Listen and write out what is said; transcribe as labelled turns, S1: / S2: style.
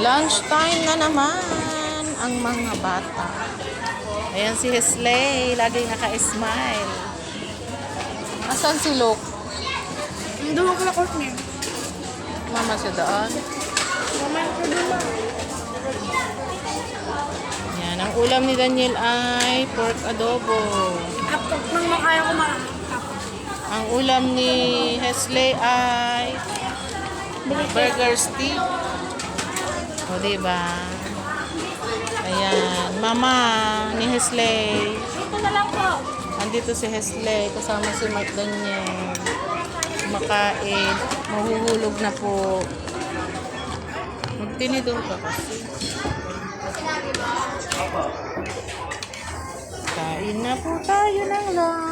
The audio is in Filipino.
S1: Lunchtime na naman ang mga bata. Ayan si Hesley, laging naka-smile. Asan si Luke?
S2: Doon ako na court niya.
S1: Mama siya doon.
S2: Mama, ako doon na.
S1: Yan, ang ulam ni Daniel ay pork adobo.
S2: Kapag nang makaya ko makakap.
S1: Ang ulam ni Hesley ay burger stick. O, diba? Ayan, mama ni Hesley.
S2: Ito na lang po.
S1: Andito si Hesley, kasama si Mark Daniel. Makain, mahuhulog na po. Magtinidor ka kasi. Kain na po tayo ng lunch.